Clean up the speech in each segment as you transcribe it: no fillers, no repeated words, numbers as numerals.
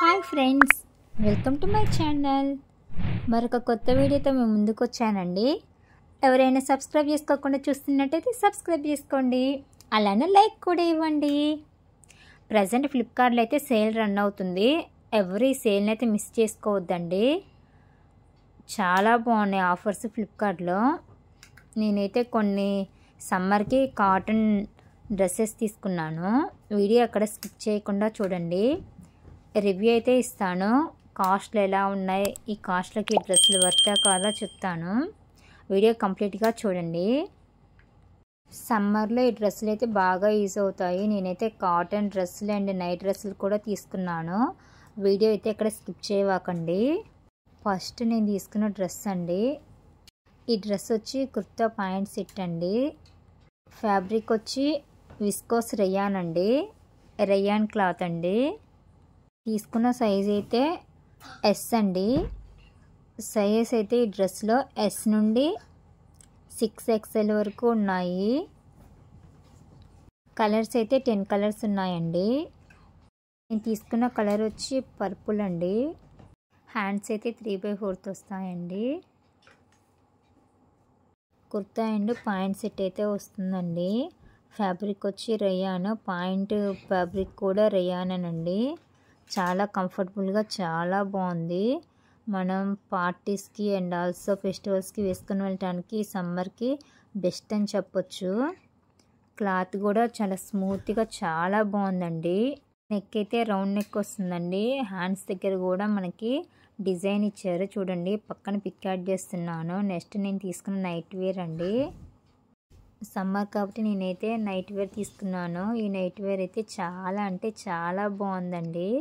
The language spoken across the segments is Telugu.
Hi friends, welcome to my channel. మరొక కొత్త వీడియోతో మేము ముందుకు వచ్చానండి. ఎవరైనా సబ్స్క్రైబ్ చేసుకోకుండా చూస్తున్నట్టయితే సబ్స్క్రైబ్ చేసుకోండి, అలానే లైక్ కూడా ఇవ్వండి. ప్రజెంట్ ఫ్లిప్కార్ట్లో అయితే సేల్ రన్ అవుతుంది. ఎవరు ఈ సేల్ని అయితే మిస్ చేసుకోవద్దండి. చాలా బాగున్నాయి ఆఫర్స్ ఫ్లిప్కార్ట్లో. నేనైతే కొన్ని సమ్మర్కి కాటన్ డ్రెస్సెస్ తీసుకున్నాను. వీడియో అక్కడ స్కిప్ చేయకుండా చూడండి. రివ్యూ అయితే ఇస్తాను. కాస్ట్లు ఎలా ఉన్నాయి, ఈ కాస్ట్లకి డ్రెస్సులు వర్తా కాదా చెప్తాను. వీడియో కంప్లీట్గా చూడండి. సమ్మర్లో ఈ డ్రెస్సులు అయితే బాగా యూజ్ అవుతాయి. నేనైతే కాటన్ డ్రెస్సులు అండ్ నైట్ డ్రెస్సులు కూడా తీసుకున్నాను. వీడియో అయితే ఇక్కడ స్కిప్ చేయవాకండి. ఫస్ట్ నేను తీసుకున్న డ్రెస్ అండి. ఈ డ్రెస్ వచ్చి కుర్తా పాయింట్ సెట్ అండి. ఫ్యాబ్రిక్ వచ్చి విస్కోస్ రేయాన్ అండి, రేయాన్ క్లాత్ అండి. తీసుకున్న సైజ్ అయితే ఎస్ అండి. సైజ్ అయితే ఈ డ్రెస్లో ఎస్ నుండి 6XL వరకు ఉన్నాయి. కలర్స్ అయితే 10 కలర్స్ ఉన్నాయండి. నేను తీసుకున్న కలర్ వచ్చి పర్పుల్ అండి. హ్యాండ్స్ అయితే 3/4 వస్తాయండి. కుర్తా అండ్ పాయింట్ సెట్ అయితే వస్తుందండి. ఫ్యాబ్రిక్ వచ్చి రేయాన్, పాయింట్ ఫ్యాబ్రిక్ కూడా రేయాన్ అండి. చాలా కంఫర్టబుల్గా చాలా బాగుంది. మనం పార్టీస్కి అండ్ ఆల్సో ఫెస్టివల్స్కి వేసుకొని వెళ్ళటానికి సమ్మర్కి బెస్ట్ అని చెప్పొచ్చు. క్లాత్ కూడా చాలా స్మూత్గా చాలా బాగుందండి. నెక్ అయితే రౌండ్ నెక్ వస్తుందండి. హ్యాండ్స్ దగ్గర కూడా మనకి డిజైన్ ఇచ్చారు చూడండి. పక్కన పిక్ యాడ్ చేస్తున్నాను. నెక్స్ట్ నేను తీసుకున్న నైట్ వేర్ అండి. సమ్మర్ కాబట్టి నేనైతే నైట్ వేర్ తీసుకున్నాను. ఈ నైట్ వేర్ అయితే చాలా అంటే చాలా బాగుందండి.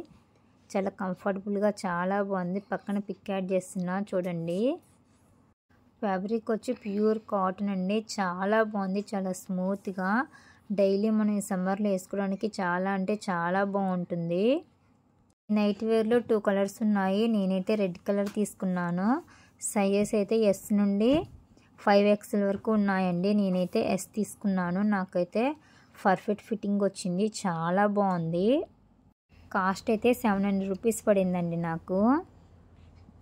చాలా కంఫర్టబుల్గా చాలా బాగుంది. పక్కన పిక్ యాడ్ చేస్తున్నా చూడండి. ఫ్యాబ్రిక్ వచ్చి ప్యూర్ కాటన్ అండి. చాలా బాగుంది, చాలా స్మూత్గా. డైలీ మనం ఈ సమ్మర్లో వేసుకోవడానికి చాలా అంటే చాలా బాగుంటుంది. నైట్ వేర్లో 2 కలర్స్ ఉన్నాయి. నేనైతే రెడ్ కలర్ తీసుకున్నాను. సైజెస్ అయితే ఎస్ నుండి 5XL వరకు ఉన్నాయండి. నేనైతే ఎస్ తీసుకున్నాను. నాకైతే పర్ఫెక్ట్ ఫిట్టింగ్ వచ్చింది. చాలా బాగుంది. కాస్ట్ అయితే 700 రూపీస్ పడిందండి నాకు.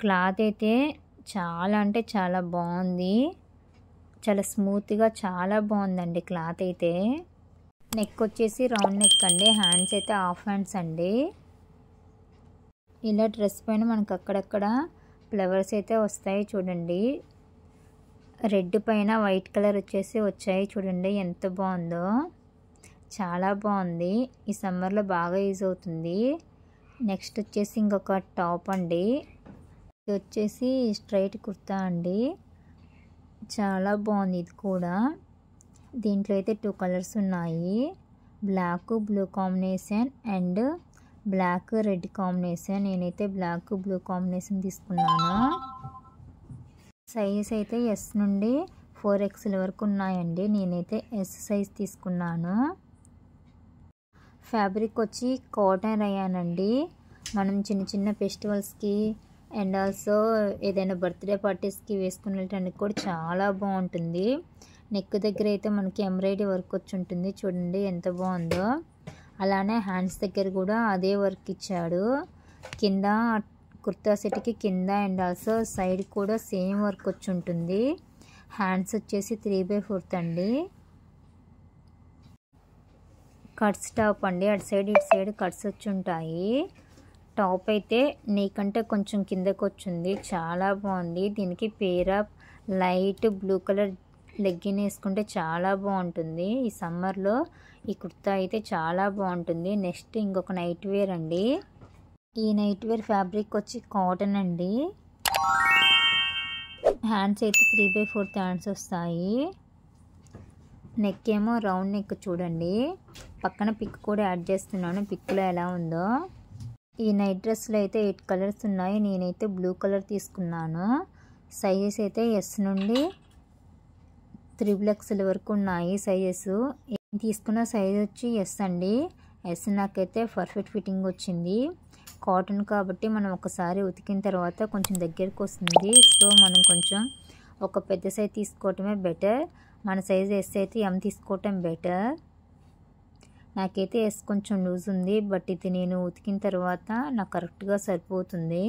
క్లాత్ అయితే చాలా అంటే చాలా బాగుంది. చాలా స్మూత్గా చాలా బాగుందండి క్లాత్ అయితే. నెక్ వచ్చేసి రౌండ్ నెక్ అండి. హ్యాండ్స్ అయితే హాఫ్ హ్యాండ్స్ అండి. ఇలా డ్రెస్ పైన మనకు అక్కడక్కడ ఫ్లవర్స్ అయితే వస్తాయి చూడండి. రెడ్ పైన వైట్ కలర్ వచ్చాయి చూడండి. ఎంత బాగుందో, చాలా బాగుంది. ఈ సమ్మర్లో బాగా యూజ్ అవుతుంది. నెక్స్ట్ వచ్చేసి ఇంకొక టాప్ అండి. ఇది వచ్చేసి స్ట్రైట్ కుర్తా అండి. చాలా బాగుంది ఇది కూడా. దీంట్లో అయితే 2 కలర్స్ ఉన్నాయి. Black blue combination and black red combination. నేనైతే బ్లాక్ బ్లూ కాంబినేషన్ తీసుకున్నాను. సైజ్ అయితే ఎస్ నుండి 4XL వరకు ఉన్నాయండి. నేనైతే ఎస్ సైజ్ తీసుకున్నాను. ఫ్యాబ్రిక్ వచ్చి కాటన్ రేయాన్ అండి. మనం చిన్న చిన్న ఫెస్టివల్స్కి అండ్ ఆల్సో ఏదైనా బర్త్డే పార్టీస్కి వేసుకుని వెళ్ళడానికి కూడా చాలా బాగుంటుంది. నెక్ దగ్గర అయితే మనకి ఎంబ్రాయిడరీ వర్క్ వచ్చి ఉంటుంది చూడండి ఎంత బాగుందో. అలానే హ్యాండ్స్ దగ్గర కూడా అదే వర్క్ ఇచ్చాడు. కింద కుర్తా సెట్కి కింద అండ్ ఆల్సో సైడ్ కూడా సేమ్ వర్క్ వచ్చి ఉంటుంది. హ్యాండ్స్ వచ్చేసి 3/4 అండి. కట్స్ టాప్ అండి. అటు సైడ్ ఇటు సైడ్ కట్స్ వచ్చి ఉంటాయి. టాప్ అయితే నీకంటే కొంచెం కిందకు వచ్చింది. చాలా బాగుంది. దీనికి pair of light blue colour legging వేసుకుంటే చాలా బాగుంటుంది. ఈ సమ్మర్లో ఈ కుర్తా అయితే చాలా బాగుంటుంది. నెక్స్ట్ ఇంకొక నైట్ వేర్ అండి. ఈ నైట్ వేర్ ఫ్యాబ్రిక్ వచ్చి కాటన్ అండి. హ్యాండ్స్ అయితే 3/4 హ్యాండ్స్ వస్తాయి. నెక్ ఏమో రౌండ్ నెక్ చూడండి. పక్కన పిక్ కూడా యాడ్ చేస్తున్నాను, పిక్లో ఎలా ఉందో. ఈ నైట్ డ్రెస్లో అయితే 8 కలర్స్ ఉన్నాయి. నేనైతే బ్లూ కలర్ తీసుకున్నాను. సైజెస్ అయితే ఎస్ నుండి 3XL వరకు ఉన్నాయి సైజెస్. తీసుకున్న సైజ్ వచ్చి ఎస్ అండి. ఎస్ నాకైతే పర్ఫెక్ట్ ఫిట్టింగ్ వచ్చింది. కాటన్ కాబట్టి మనం ఒకసారి ఉతికిన తర్వాత కొంచెం దగ్గరకు వస్తుంది. సో మనం కొంచెం ఒక పెద్ద సైజ్ తీసుకోవటమే బెటర్. మన సైజ్ ఎస్ అయితే M తీసుకోవటం బెటర్. నాకైతే ఎస్ కొంచెం లూజ్ ఉంది, బట్ ఇది నేను ఉతికిన తర్వాత నాకు కరెక్ట్గా సరిపోతుంది.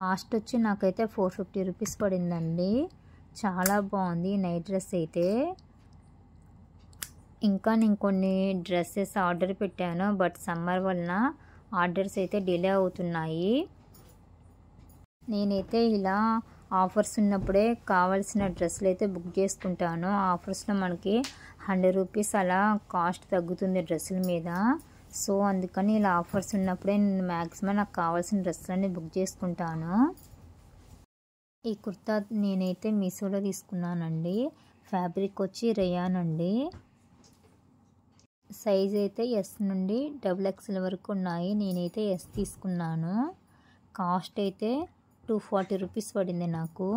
కాస్ట్ వచ్చి నాకైతే 450 రూపీస్ పడిందండి. చాలా బాగుంది నైట్ డ్రెస్ అయితే. ఇంకా నేను కొన్ని డ్రెస్సెస్ ఆర్డర్ పెట్టాను, బట్ సమ్మర్ వలన ఆర్డర్స్ అయితే డిలే అవుతున్నాయి. నేనైతే ఇలా ఆఫర్స్ ఉన్నప్పుడే కావాల్సిన డ్రెస్సులు అయితే బుక్ చేసుకుంటాను. ఆఫర్స్లో మనకి 100 రూపీస్ అలా కాస్ట్ తగ్గుతుంది డ్రెస్సుల మీద. సో అందుకని ఇలా ఆఫర్స్ ఉన్నప్పుడే నేను మ్యాక్సిమం నాకు కావాల్సిన డ్రెస్సులన్నీ బుక్ చేసుకుంటాను. ఈ కుర్తా నేనైతే మీషోలో తీసుకున్నానండి. ఫ్యాబ్రిక్ వచ్చి రేయాన్ అండి. సైజ్ అయితే ఎస్ నుండి XXL వరకు ఉన్నాయి. నేనైతే ఎస్ తీసుకున్నాను. కాస్ట్ అయితే 240 రూపీస్ పడింది నాకు.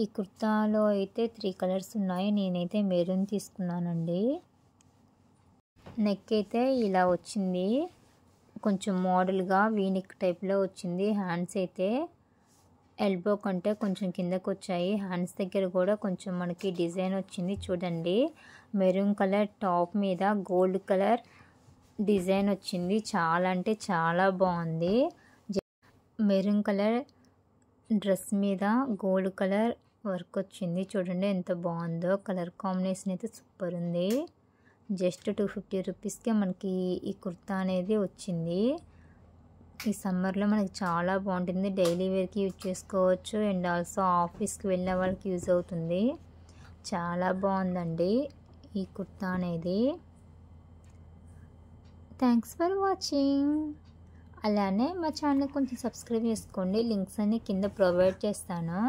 ఈ కుర్తాలో అయితే 3 కలర్స్ ఉన్నాయి. నేనైతే మెరూన్ తీసుకున్నానండి. నెక్ అయితే ఇలా వచ్చింది, కొంచెం మోడల్గా వీనెక్ టైప్లో వచ్చింది. హ్యాండ్స్ అయితే ఎల్బో కంటే కొంచెం కిందకు వచ్చాయి. హ్యాండ్స్ దగ్గర కూడా కొంచెం మనకి డిజైన్ వచ్చింది చూడండి. మెరూన్ కలర్ టాప్ మీద గోల్డ్ కలర్ డిజైన్ వచ్చింది. చాలా అంటే చాలా బాగుంది. మెరూన్ కలర్ డ్రెస్ మీద గోల్డ్ కలర్ వర్క్ వచ్చింది. చూడండి ఎంత బాగుందో. కలర్ కాంబినేషన్ అయితే సూపర్ ఉంది. జస్ట్ 250 రూపీస్కే మనకి ఈ కుర్తా అనేది వచ్చింది. ఈ సమ్మర్లో మనకి చాలా బాగుంటుంది. డైలీ వేర్కి యూజ్ చేసుకోవచ్చు అండ్ ఆల్సో ఆఫీస్కి వెళ్ళిన వాళ్ళకి యూజ్ అవుతుంది. చాలా బాగుందండి ఈ కుర్తా అనేది. Thanks for watching. అలానే మా ఛానల్ కొంచెం సబ్స్క్రైబ్ చేసుకోండి. లింక్స్ అన్ని కింద ప్రొవైడ్ చేస్తాను.